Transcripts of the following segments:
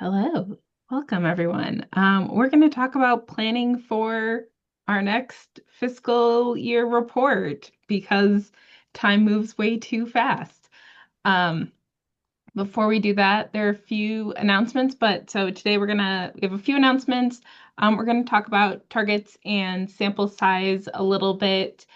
Hello, welcome everyone. We're going to talk about planning for our next fiscal year report because time moves way too fast. Um, Before we do that, there are a few announcements, but so today we have a few announcements. We're gonna talk about targets and sample size a little bit,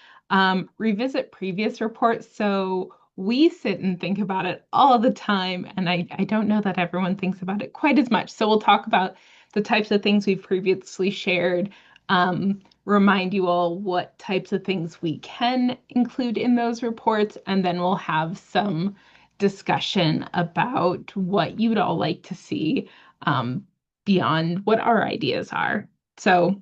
revisit previous reports. So we sit and think about it all the time, and I don't know that everyone thinks about it quite as much. So we'll talk about the types of things we've previously shared, remind you all what types of things we can include in those reports, and then we'll have some discussion about what you'd all like to see um, beyond what our ideas are. So,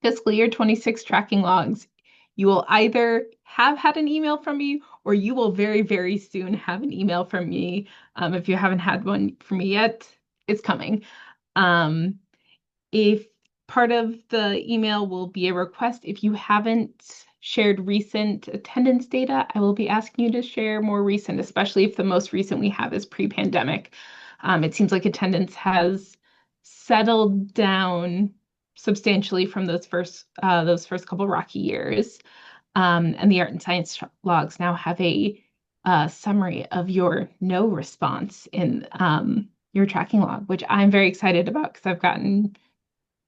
fiscal year 26 tracking logs, you will either have had an email from me or you will very, very soon have an email from me. If you haven't had one from me yet, it's coming. Um, if part of the email will be a request, if you haven't shared recent attendance data, I will be asking you to share more recent, especially if the most recent we have is pre-pandemic. It seems like attendance has settled down substantially from those first couple rocky years. And the art and science logs now have a summary of your no response in your tracking log, which I'm very excited about because I've gotten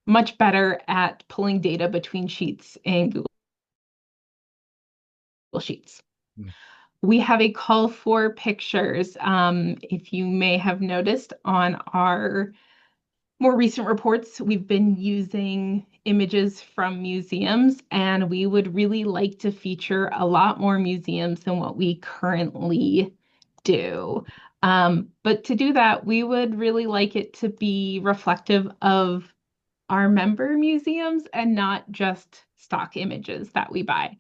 much better at pulling data between sheets in Google Sheets. Mm. We have a call for pictures. If you may have noticed on our more recent reports, we've been using images from museums, and we would really like to feature a lot more museums than what we currently do. But to do that, we would really like it to be reflective of our member museums and not just stock images that we buy.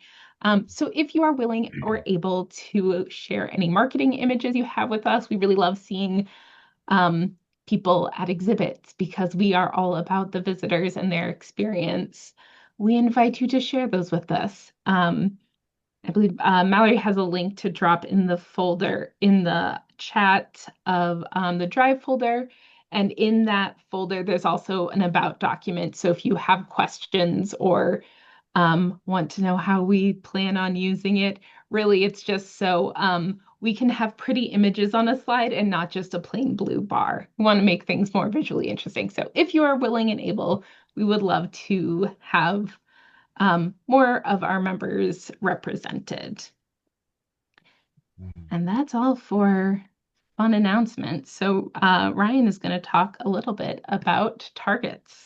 So if you are willing or able to share any marketing images you have with us, we really love seeing um, people at exhibits because we are all about the visitors and their experience. We invite you to share those with us. I believe Mallory has a link to drop in the folder in the chat of the Drive folder. And in that folder, there's also an about document. So if you have questions or want to know how we plan on using it, really it's just so we can have pretty images on a slide and not just a plain blue bar. We want to make things more visually interesting. So if you are willing and able, we would love to have more of our members represented. Mhm. And that's all for fun announcements. So Ryan is going to talk a little bit about targets.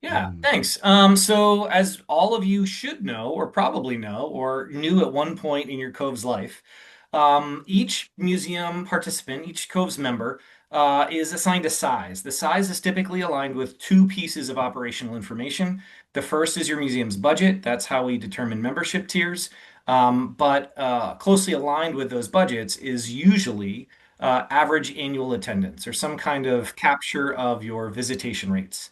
Yeah, Mm. thanks. So as all of you should know, or probably know, or knew at one point in your Cove's life, each museum participant, each Cove's member, is assigned a size. The size is typically aligned with two pieces of operational information. The first is your museum's budget. That's how we determine membership tiers. But closely aligned with those budgets is usually average annual attendance or some kind of capture of your visitation rates.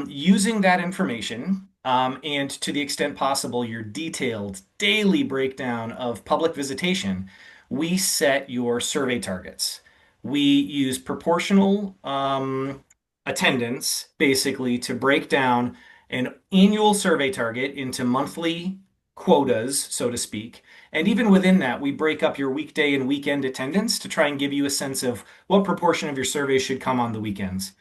Using that information, and to the extent possible, your detailed daily breakdown of public visitation, we set your survey targets. We use proportional attendance basically to break down an annual survey target into monthly quotas, so to speak. And even within that, we break up your weekday and weekend attendance to try and give you a sense of what proportion of your survey should come on the weekends.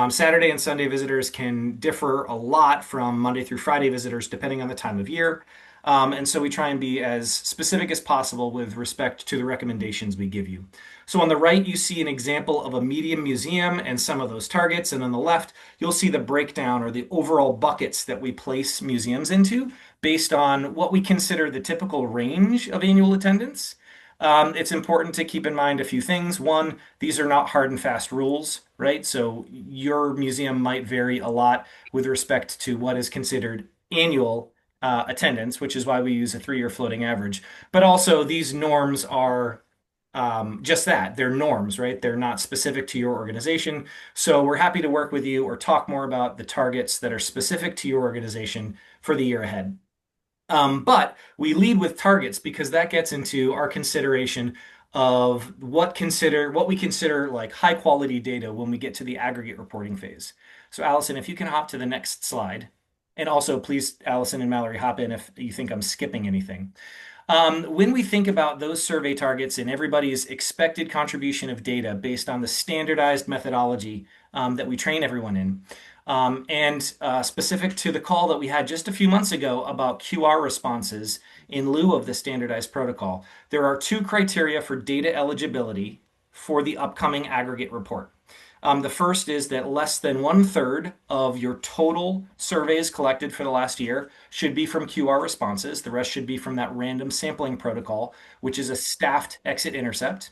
Saturday and Sunday visitors can differ a lot from Monday through Friday visitors depending on the time of year. And so we try and be as specific as possible with respect to the recommendations we give you. So on the right, you see an example of a medium museum and some of those targets. And on the left, you'll see the breakdown or the overall buckets that we place museums into based on what we consider the typical range of annual attendance. It's important to keep in mind a few things. One, these are not hard and fast rules, right? So your museum might vary a lot with respect to what is considered annual attendance, which is why we use a 3-year floating average. But also, these norms are just that. They're norms, right? They're not specific to your organization. So we're happy to work with you or talk more about the targets that are specific to your organization for the year ahead. But we lead with targets because that gets into our consideration of what we consider like high quality data when we get to the aggregate reporting phase. So Allison, if you can hop to the next slide. And also please, Allison and Mallory, hop in if you think I'm skipping anything. When we think about those survey targets and everybody's expected contribution of data based on the standardized methodology that we train everyone in, and specific to the call that we had just a few months ago about QR responses in lieu of the standardized protocol, there are two criteria for data eligibility for the upcoming aggregate report. The first is that less than 1/3 of your total surveys collected for the last year should be from QR responses. The rest should be from that random sampling protocol, which is a staffed exit intercept.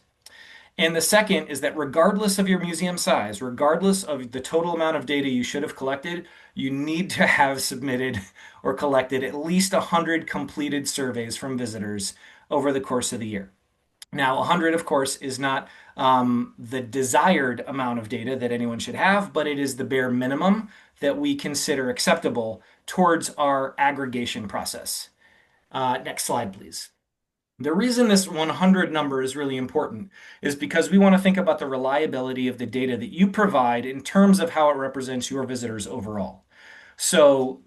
And the second is that regardless of your museum size, regardless of the total amount of data you should have collected, you need to have submitted or collected at least 100 completed surveys from visitors over the course of the year. Now, 100, of course, is not the desired amount of data that anyone should have, but it is the bare minimum that we consider acceptable towards our aggregation process. Next slide, please. The reason this 100 number is really important is because we want to think about the reliability of the data that you provide in terms of how it represents your visitors overall. So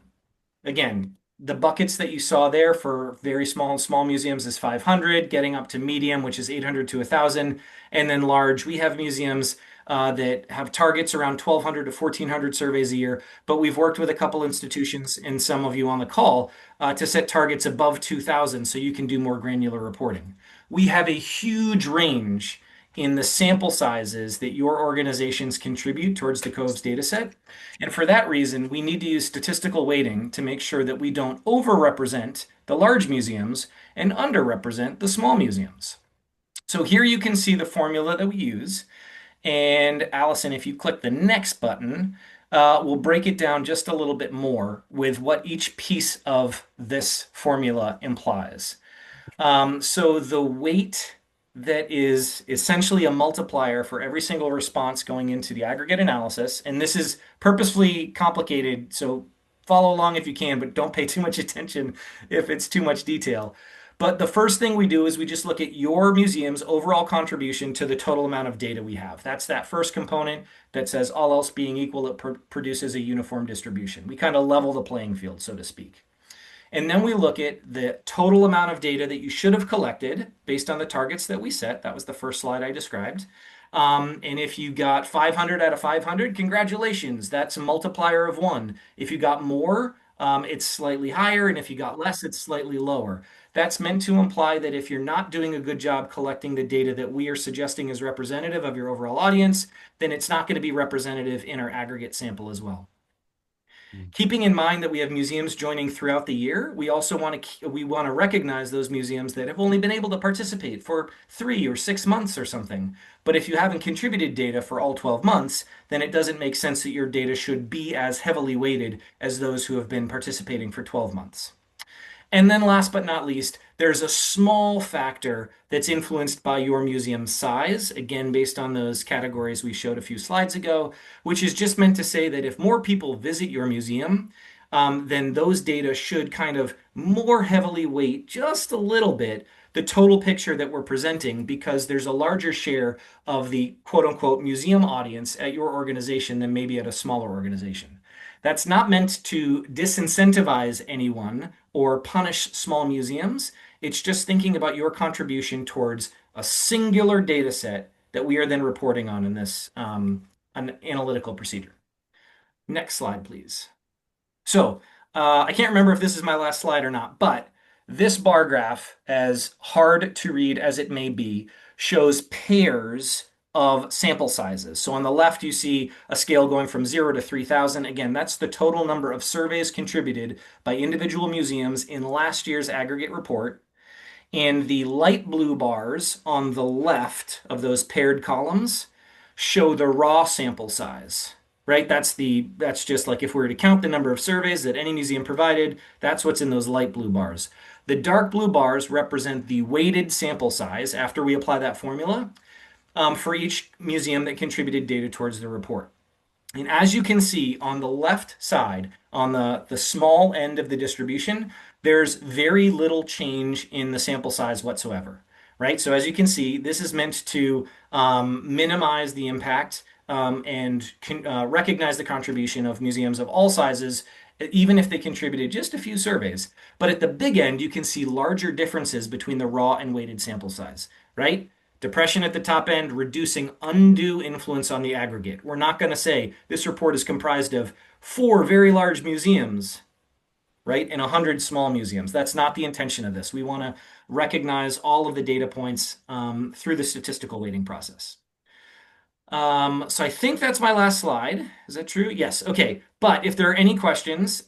again, the buckets that you saw there for very small museums is 500, getting up to medium, which is 800 to 1,000, and then large. We have museums that have targets around 1,200 to 1,400 surveys a year, but we've worked with a couple institutions and some of you on the call to set targets above 2,000 so you can do more granular reporting. We have a huge range in the sample sizes that your organizations contribute towards the COVES dataset. And for that reason, we need to use statistical weighting to make sure that we don't overrepresent the large museums and underrepresent the small museums. So here you can see the formula that we use. And Allison, if you click the next button, we'll break it down just a little bit more with what each piece of this formula implies. So the weight that is essentially a multiplier for every single response going into the aggregate analysis, and this is purposefully complicated, so follow along if you can, but don't pay too much attention if it's too much detail. But the first thing we do is we just look at your museum's overall contribution to the total amount of data we have. That's that first component that says all else being equal, it produces a uniform distribution. We kind of level the playing field, so to speak. And then we look at the total amount of data that you should have collected based on the targets that we set. That was the first slide I described. And if you got 500 out of 500, congratulations. That's a multiplier of 1. If you got more, it's slightly higher. And if you got less, it's slightly lower. That's meant to imply that if you're not doing a good job collecting the data that we are suggesting is representative of your overall audience, then it's not going to be representative in our aggregate sample as well. Keeping in mind that we have museums joining throughout the year, we also want to recognize those museums that have only been able to participate for 3 or 6 months or something. But if you haven't contributed data for all 12 months, then it doesn't make sense that your data should be as heavily weighted as those who have been participating for 12 months. And then last but not least, there's a small factor that's influenced by your museum size, again, based on those categories we showed a few slides ago, which is just meant to say that if more people visit your museum, then those data should kind of more heavily weight just a little bit the total picture that we're presenting because there's a larger share of the quote unquote museum audience at your organization than maybe at a smaller organization. That's not meant to disincentivize anyone or punish small museums. It's just thinking about your contribution towards a singular data set that we are then reporting on in this an analytical procedure. Next slide, please. So I can't remember if this is my last slide or not, but this bar graph, as hard to read as it may be, shows pairs of sample sizes. So on the left, you see a scale going from 0 to 3,000. Again, that's the total number of surveys contributed by individual museums in last year's aggregate report. And the light blue bars on the left of those paired columns show the raw sample size, right? That's just like if we were to count the number of surveys that any museum provided, that's what's in those light blue bars. The dark blue bars represent the weighted sample size after we apply that formula for each museum that contributed data towards the report. And as you can see on the left side, on the small end of the distribution, there's very little change in the sample size whatsoever. right? So as you can see, this is meant to minimize the impact and recognize the contribution of museums of all sizes, even if they contributed just a few surveys. But at the big end, you can see larger differences between the raw and weighted sample size, right? Depression at the top end, reducing undue influence on the aggregate. We're not going to say this report is comprised of 4 very large museums, right, and 100 small museums. That's not the intention of this. We want to recognize all of the data points through the statistical weighting process. So I think that's my last slide. Is that true? Yes. Okay. But if there are any questions,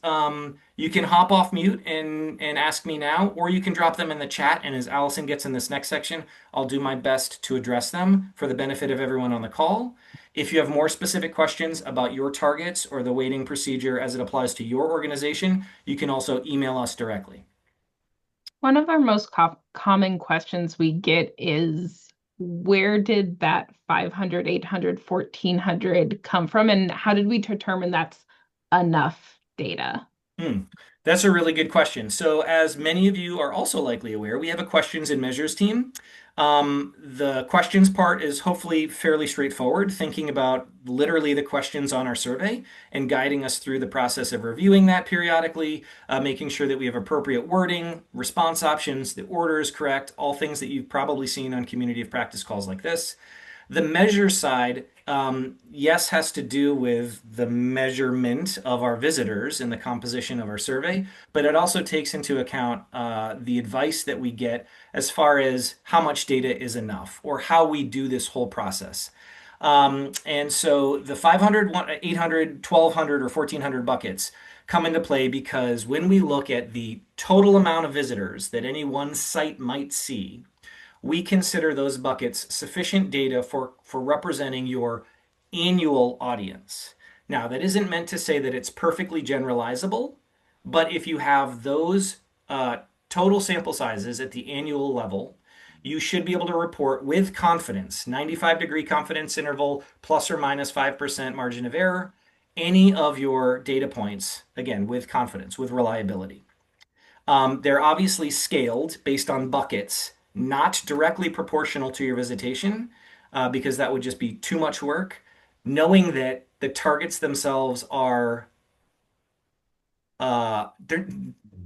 you can hop off mute and ask me now, or you can drop them in the chat. And as Allison gets in this next section, I'll do my best to address them for the benefit of everyone on the call. If you have more specific questions about your targets or the weighting procedure as it applies to your organization, you can also email us directly. One of our most common questions we get is where did that 500, 800, 1400 come from, and how did we determine that's enough data? Hmm. That's a really good question. So, as many of you are also likely aware, we have a questions and measures team. The questions part is hopefully fairly straightforward, thinking about literally the questions on our survey and guiding us through the process of reviewing that periodically, making sure that we have appropriate wording, response options, the order is correct, all things that you've probably seen on community of practice calls like this. The measure side, yes, has to do with the measurement of our visitors and the composition of our survey, but it also takes into account the advice that we get as far as how much data is enough or how we do this whole process. And so the 500, 800, 1200, or 1400 buckets come into play because when we look at the total amount of visitors that any one site might see, we consider those buckets sufficient data for representing your annual audience. Now, that isn't meant to say that it's perfectly generalizable, but if you have those total sample sizes at the annual level, you should be able to report with confidence, 95-degree confidence interval, plus or minus 5% margin of error, any of your data points, again, with confidence, with reliability. They're obviously scaled based on buckets, not directly proportional to your visitation, because that would just be too much work. Knowing that the targets themselves are they're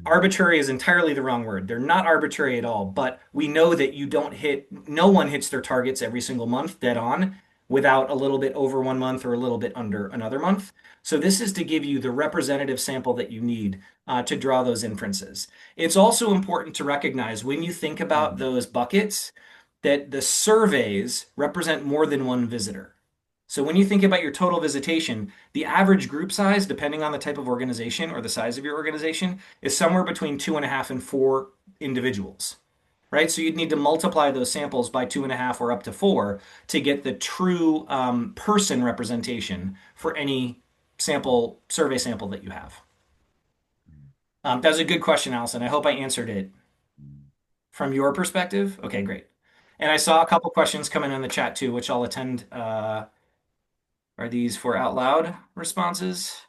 arbitrary is entirely the wrong word. They're not arbitrary at all, but we know that no one hits their targets every single month dead on without a little bit over 1 month or a little bit under another month. So this is to give you the representative sample that you need to draw those inferences. It's also important to recognize when you think about those buckets that the surveys represent more than one visitor. So when you think about your total visitation, the average group size, depending on the type of organization or the size of your organization, is somewhere between 2.5 and 4 individuals, right? So you'd need to multiply those samples by 2.5 or up to 4 to get the true person representation for any survey sample that you have. That was a good question, Allison. I hope I answered it from your perspective. Okay, great. And I saw a couple questions come in the chat too, which I'll attend. Are these for out loud responses?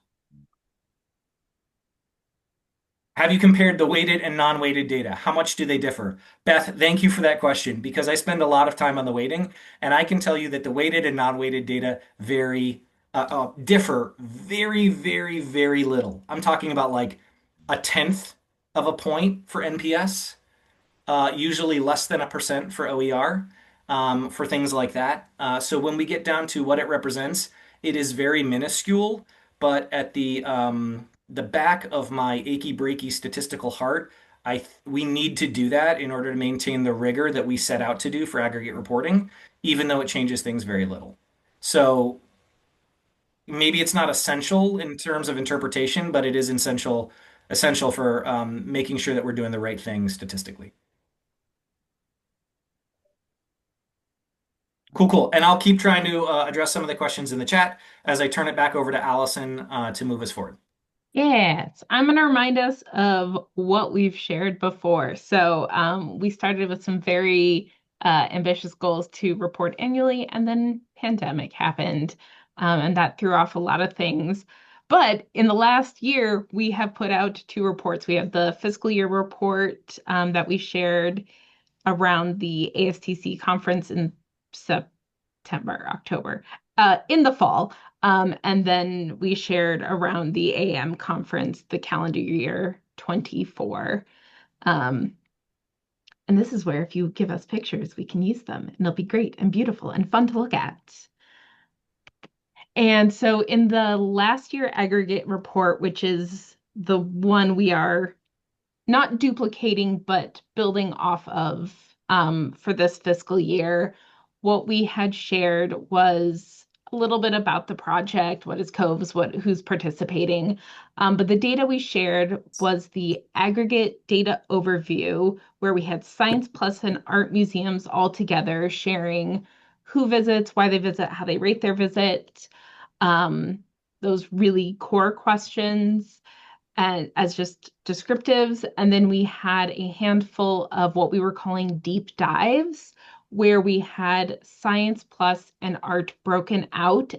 Have you compared the weighted and non-weighted data? How much do they differ? Beth, thank you for that question because I spend a lot of time on the weighting, and I can tell you that the weighted and non-weighted data differ very, very, very little. I'm talking about like a tenth of a point for NPS, usually less than 1% for OER, for things like that. So when we get down to what it represents, it is very minuscule, but at the back of my achy breaky statistical heart, we need to do that in order to maintain the rigor that we set out to do for aggregate reporting, even though it changes things very little. So maybe it's not essential in terms of interpretation, but it is essential for making sure that we're doing the right thing statistically. Cool, cool. And I'll keep trying to address some of the questions in the chat as I turn it back over to Allison to move us forward. Yes, I'm going to remind us of what we've shared before. So we started with some very ambitious goals to report annually, and then pandemic happened, and that threw off a lot of things. But in the last year, we have put out two reports. We have the fiscal year report that we shared around the ASTC conference in September, October, in the fall. And then we shared around the AM conference, the calendar year 24. Um, and this is where if you give us pictures, we can use them and they'll be great and beautiful and fun to look at. And so in the last year aggregate report, which is the one we are not duplicating, but building off of for this fiscal year. What we had shared was a little bit about the project, what is COVES, who's participating. But the data we shared was the aggregate data overview, where we had Science Plus and art museums all together sharing who visits, why they visit, how they rate their visit, um, those really core questions and as just descriptives. And then we had a handful of what we were calling deep dives, where we had science plus and art broken out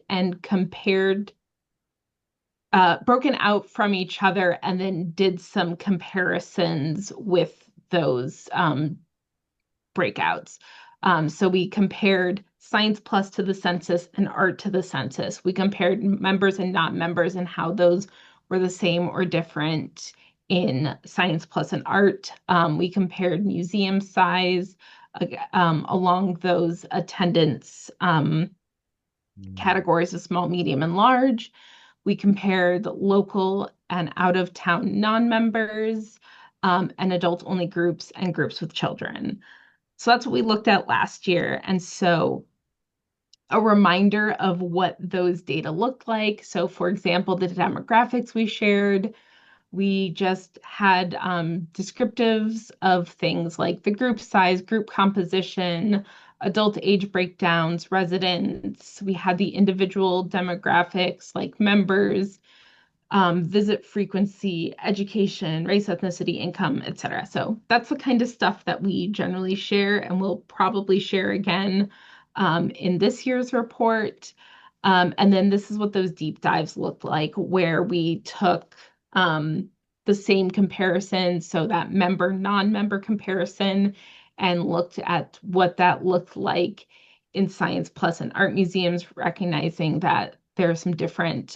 from each other, and then did some comparisons with those breakouts. So we compared Science Plus to the census and art to the census. We compared members and not members and how those were the same or different in Science Plus and art. We compared museum size along those attendance categories of small, medium, and large. We compared local and out of town non members and adult only groups and groups with children. So that's what we looked at last year. And so a reminder of what those data looked like. So, for example, the demographics we shared, we just had descriptives of things like the group size, group composition, adult age breakdowns, residents. We had the individual demographics like members, visit frequency, education, race, ethnicity, income, etc. So that's the kind of stuff that we generally share and we'll probably share again in this year's report. And then this is what those deep dives look like, where we took the same comparison, so that member, non-member comparison, and looked at what that looked like in Science Plus and art museums, recognizing that there are some different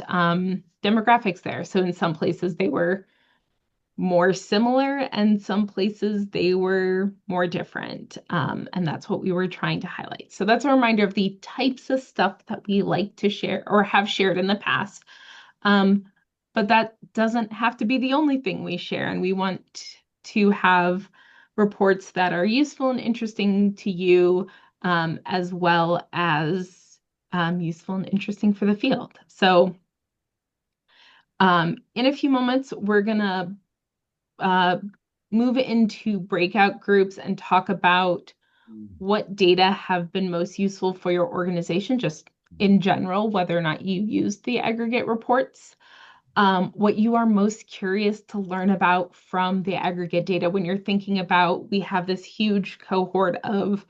demographics there. So in some places they were more similar, and some places they were more different. And that's what we were trying to highlight. So that's a reminder of the types of stuff that we like to share or have shared in the past. But that doesn't have to be the only thing we share. And we want to have reports that are useful and interesting to you, as well as useful and interesting for the field. So in a few moments, we're going to uh, move into breakout groups and talk about what data have been most useful for your organization, just in general, whether or not you use the aggregate reports, what you are most curious to learn about from the aggregate data when you're thinking about, we have this huge cohort of,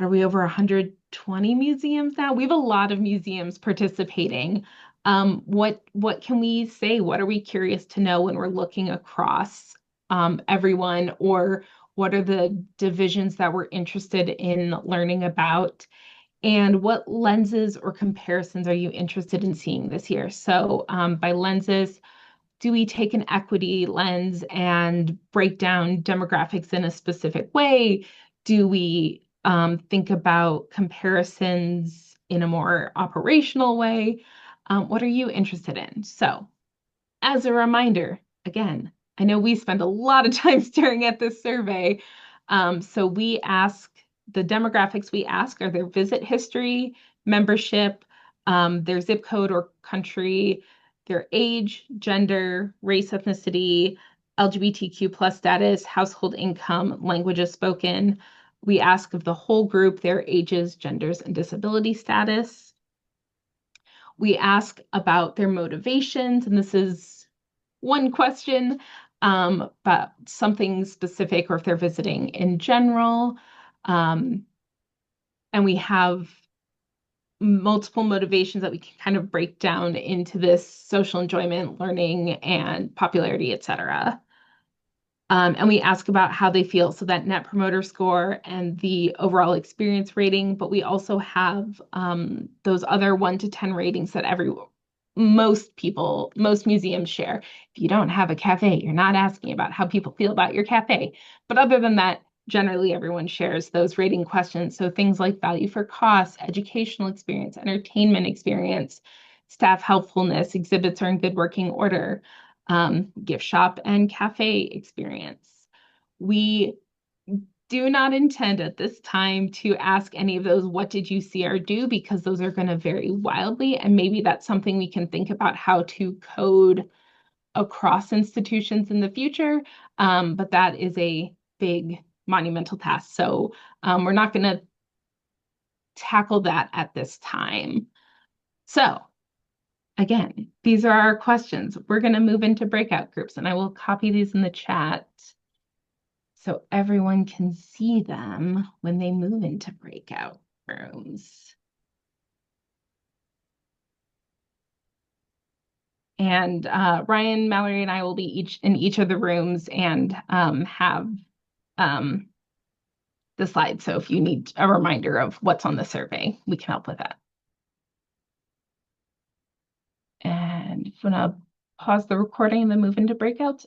are we over 120 museums now? We have a lot of museums participating. What can we say? What are we curious to know when we're looking across everyone, or what are the divisions that we're interested in learning about? And what lenses or comparisons are you interested in seeing this year? So by lenses, do we take an equity lens and break down demographics in a specific way? Do we think about comparisons in a more operational way? What are you interested in? So, as a reminder, again, I know we spend a lot of time staring at this survey. So we ask the demographics we ask are their visit history, membership, their zip code or country, their age, gender, race, ethnicity, LGBTQ plus status, household income, languages spoken. We ask of the whole group their ages, genders, and disability status. We ask about their motivations, and this is one question, but something specific, or if they're visiting in general. Um, and we have multiple motivations that we can kind of break down into this social enjoyment, learning, and popularity, etc. And we ask about how they feel, so that net promoter score and the overall experience rating. But we also have those other 1 to 10 ratings that most people, most museums share. If you don't have a cafe, you're not asking about how people feel about your cafe. But other than that, generally everyone shares those rating questions. So things like value for cost, educational experience, entertainment experience, staff helpfulness, exhibits are in good working order, gift shop and cafe experience. We do not intend at this time to ask any of those, what did you see or do? Because those are going to vary wildly. And maybe that's something we can think about how to code across institutions in the future. But that is a big monumental task. So we're not going to tackle that at this time. So again, these are our questions. We're going to move into breakout groups, and I will copy these in the chat so everyone can see them when they move into breakout rooms. And Ryan, Mallory, and I will be in each of the rooms and have the slides. So if you need a reminder of what's on the survey, we can help with that. And I'm going to pause the recording and then move into breakouts.